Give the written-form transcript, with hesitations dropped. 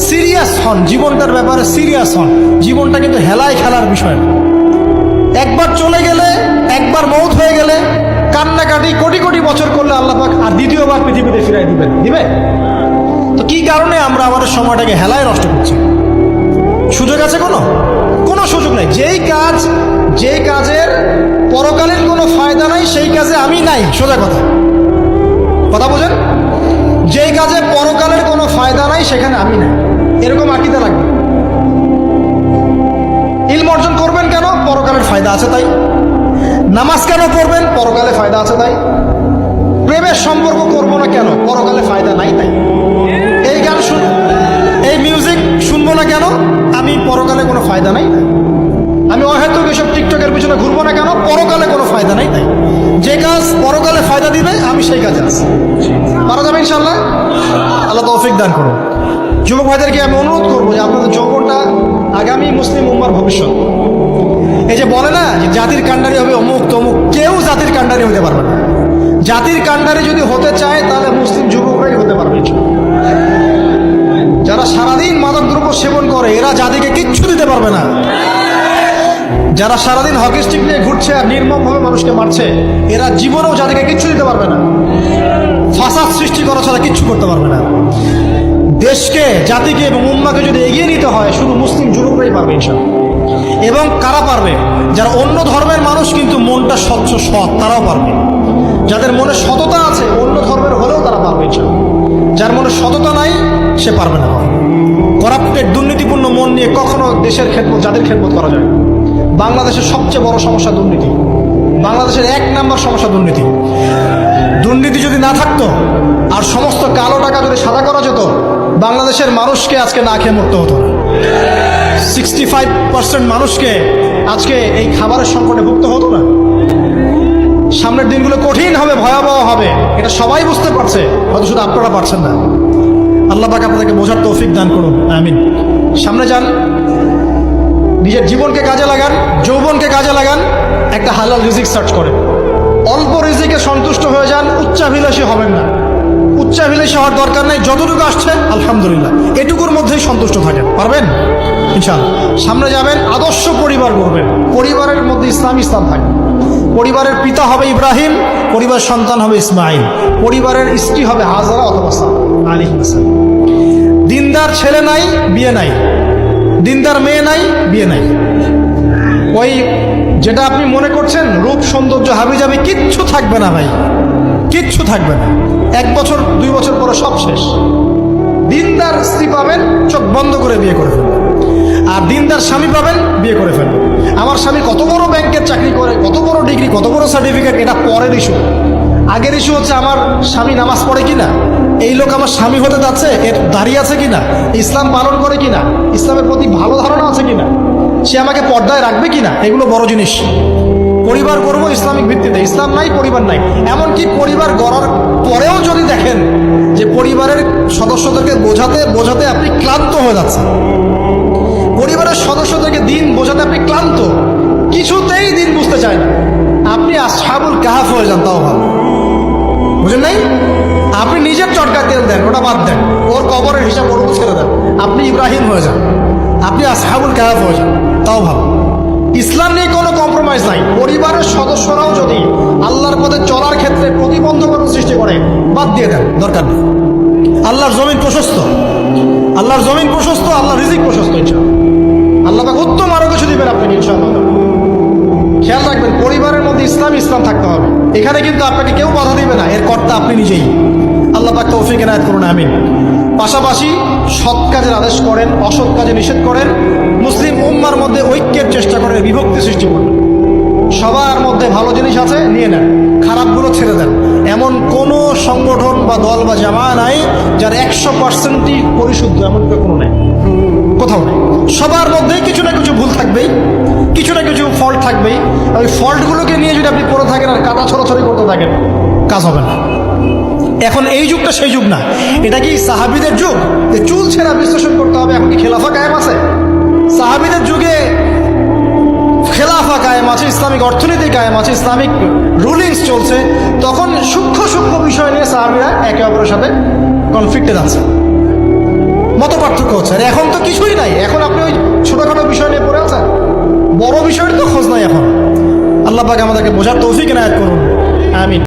Serious হন, জীবনটার ব্যাপারে serious হন। জীবনটা কিন্তু হেলায় খেলার বিষয় না। একবার চলে গেলে, একবার মৌত হয়ে গেলে কান্নাকাটি কোটি কোটি বছর করলে আল্লাহ পাক আর দ্বিতীয়বার পৃথিবীতে ফিরাই দিবে? তো কি কারণে আমরা আমাদের সময়টাকে হেলায় নষ্ট করছি? সুযোগ আছে? কোনো সুযোগ নেই। যেই কাজের পরকালীন কোনো ফায়দা নাই সেই কাজে আমি নাই। সোজা কথা বোঝেন? যেই কাজে পরকালের কোনো ফায়দা নাই সেখানে আমি নাই, এরকম আকীদা লাগবে। ইলম অর্জন করবেন কেন? পরকালের ফায়দা আছে তাই। নামাজ কেন পড়বেন? পরকালে ফায়দা আছে তাই। প্রেমের সম্পর্ক করবো না কেন? পরকালে ফায়দা নাই তাই। এই গান শুনবো, এই মিউজিক শুনবো না কেন? আমি পরকালে কোনো ফায়দা নাই তাই। আমি অহেতুক এসব টিকটকের পিছনে ঘুরবো না কেন? পরকালে কোনো ফায়দা নাই তাই। যে কাজ পরকালে ফায়দা দিবে আমি সেই কাজে আছি। পারা যাবে ইনশাল্লাহ? আল্লাহ তৌফিক দান করুন। যুবক ভাইদেরকে আমি অনুরোধ করবো যে আপনাদের যৌবনটা আগামী মুসলিম উম্মার ভবিষ্যৎ। এই যে বলে না যে জাতির কাণ্ডারি হবে অমুক তমুক, কেউ জাতির কাণ্ডারি হতে পারবে না। জাতির কাণ্ডারি যদি হতে চায় তাহলে মুসলিম যুবকরাই হতে পারবে। যারা সারাদিন মাদক দ্রব্য সেবন করে এরা জাতিকে কিচ্ছু দিতে পারবে না। যারা সারাদিন হকি স্টিক নিয়ে ঘুরছে আর নির্মমভাবে মানুষকে মারছে এরা জীবনেও জাতিকে কিচ্ছু দিতে পারবে না। ফাসাদ সৃষ্টি করা ছাড়া কিচ্ছু করতে পারবে না। দেশকে, জাতিকে এবং উম্মাকে যদি এগিয়ে নিতে হয় শুধু মুসলিম যুবকরাই পারবে ইনশাআল্লাহ। এবং কারা পারবে? যারা অন্য ধর্মের মানুষ কিন্তু মনটা স্বচ্ছ সৎ, তারাও পারবে। যাদের মনে সততা আছে অন্য ধর্মের হলেও তারা পারবে ইনশাআল্লাহ। যার মনে সততা নাই সে পারবে না। করাপ্টেড, দুর্নীতিপূর্ণ মন নিয়ে কখনো দেশের খেদমত, জাতির খেদমত করা যায়। বাংলাদেশের সবচেয়ে বড় সমস্যা দুর্নীতি। বাংলাদেশের 1 নম্বর সমস্যা দুর্নীতি। দুর্নীতি যদি না থাকতো আর সমস্ত কালো টাকা যদি সাদা করা যেত বাংলাদেশের মানুষকে আজকে না খেয়ে মরতে হতো না। 65% মানুষকে আজকে এই খাবারের সংকটে ভুগতে হতো না। সামনের দিনগুলো কঠিন হবে, ভয়াবহ হবে, এটা সবাই বুঝতে পারছে, হয়তো শুধু আপনারা পারছেন না। আল্লাহ পাক আপনাদেরকে বোঝার তৌফিক দান করুন, আমিন। সামনে যান, নিজের জীবনকে কাজে লাগান, যৌবনকে কাজে লাগান, একটা হালাল রিজিক সার্চ করেন। অল্প রিজিকে সন্তুষ্ট হয়ে যান, উচ্চাভিলাষী হবেন না। উচ্চাভিলাষী হওয়ার দরকার নেই, যতটুকু আসছে আলহামদুলিল্লাহ, এটুকুর মধ্যেই সন্তুষ্ট থাকেন। পারবেন ইনশাআল্লাহ। সামনে যাবেন, আদর্শ পরিবার গড়বেন। পরিবারের মধ্যে ইসলাম থাকবে। পরিবারের পিতা হবে ইব্রাহিম, পরিবার সন্তান হবে ইসমাইল, পরিবারের স্ত্রী হবে হাজারা অথবা সারা আলাইহিস সালাম। দিনদার ছেলে নাই, বিয়ে নাই। দিনদার মেয়ে নাই, বিয়ে নাই। ওই যেটা আপনি মনে করছেন রূপ সৌন্দর্য হাবিজাবি কিচ্ছু থাকবে না ভাই, কিচ্ছু থাকবে না। 1 বছর 2 বছর পরে সব শেষ। দিনদার স্ত্রী পাবেন, চোখ বন্ধ করে বিয়ে করে ফেলবেন। আর দিনদার স্বামী পাবেন, বিয়ে করে ফেলবেন। আমার স্বামী কত বড় ব্যাংকের চাকরি করে, কত বড় ডিগ্রি, কত বড় সার্টিফিকেট, এটা পরের ইস্যু। আগের ইস্যু হচ্ছে আমার স্বামী নামাজ পড়ে কিনা, এই লোক আমার স্বামী হতে যাচ্ছে, এর দাঁড়িয়ে আছে কিনা, ইসলাম পালন করে কিনা, ইসলামের প্রতি ভালো ধারণা আছে কিনা, সে আমাকে পর্দায় রাখবে কিনা, এগুলো বড় জিনিস। পরিবার করবো ইসলামিক ভিত্তিতে। ইসলাম নাই, পরিবার নাই। এমনকি পরিবার গড়ার পরেও যদি দেখেন যে পরিবারের সদস্যদেরকে বোঝাতে আপনি ক্লান্ত হয়ে যাচ্ছেন, পরিবারের সদস্যদেরকে দিন বোঝাতে আপনি ক্লান্ত, কিছুতেই দিন বুঝতে চায় না, আপনি আসহাবুল কাহাফ হয়ে যান, তাও ভালো। বুঝেন নাই? আপনি নিজের চটকা তেল দেন, ওটা বাদ দেন, ওর কবরের হিসাব ওর ছেড়ে দেন, আপনি ইব্রাহিম হয়ে যান, আপনি আসহাবুল কাহাফ হয়ে যান, তাও ভালো। ইসলাম নিয়ে কোনো কম্প্রোমাইজ নাই। পরিবারের সদস্যরাও যদি আল্লাহর পথে চলার ক্ষেত্রে প্রতিবন্ধকতা সৃষ্টি করে বাদ দিয়ে দেন, দরকার নেই। আল্লাহর জমিন প্রশস্ত, আল্লাহর জমিন প্রশস্ত, আল্লাহর রিজিক প্রশস্ত। ইনশাআল্লাহ আল্লাহ পাক উত্তম আরো কিছু দিবেন আপনাকে ইনশাআল্লাহ। খেয়াল রাখবেন, পরিবারের মধ্যে ইসলাম থাকতে হবে। এখানে কিন্তু আপনাকে কেউ বাধা দিবে না, এর কর্তা আপনি নিজেই। আল্লাহ পাক তৌফিক এনায়েত করুন, আমিন। পাশাপাশি সৎ কাজের আদেশ করেন, অসৎ কাজে নিষেধ করেন। মুসলিম উম্মার মধ্যে ঐক্যের চেষ্টা করেন, বিভক্তি সৃষ্টি করেন। সবার মধ্যে ভালো জিনিস আছে, নিয়ে নেন, খারাপগুলো ছেড়ে দেন। এমন কোনো সংগঠন বা দল বা জামা নাই যার 100%ই পরিশুদ্ধ, এমন কোনো নেই, কোথাও নেই। সবার মধ্যে কিছু না কিছু ভুল থাকবেই, কিছু না কিছু ফল্ট থাকবেই। ওই ফল্টগুলোকে নিয়ে যদি আপনি পড়ে থাকেন আর কাটা ছড়াছড়ি করতে থাকেন, কাজ হবে না। এখন এই যুগটা সেই যুগ না। এটা কি সাহাবীদের যুগ যে চুল ছেঁড়া বিশ্লেষণ করতে হবে? এখন কি খেলাফা কায়েম আছে? সাহাবীদের যুগে খেলাফা কায়েম আছে, ইসলামিক অর্থনীতি কায়েম আছে, ইসলামিক রুলিংস চলছে। তখন সূক্ষ্ম বিষয় নিয়ে সাহাবীরা একে অপরের সাথে কনফ্লিক্টে যাচ্ছে। পার্থক্য হচ্ছে। আর এখন তো কিছুই নাই, এখন আপনি ওই ছোটখাটো বিষয় নিয়ে পড়ে আছেন, বড় বিষয়ের তো খোঁজ নাই এখন। আল্লাহ পাক আমাদেরকে বোঝার তৌফিক এনায়েত করুন, আমিন।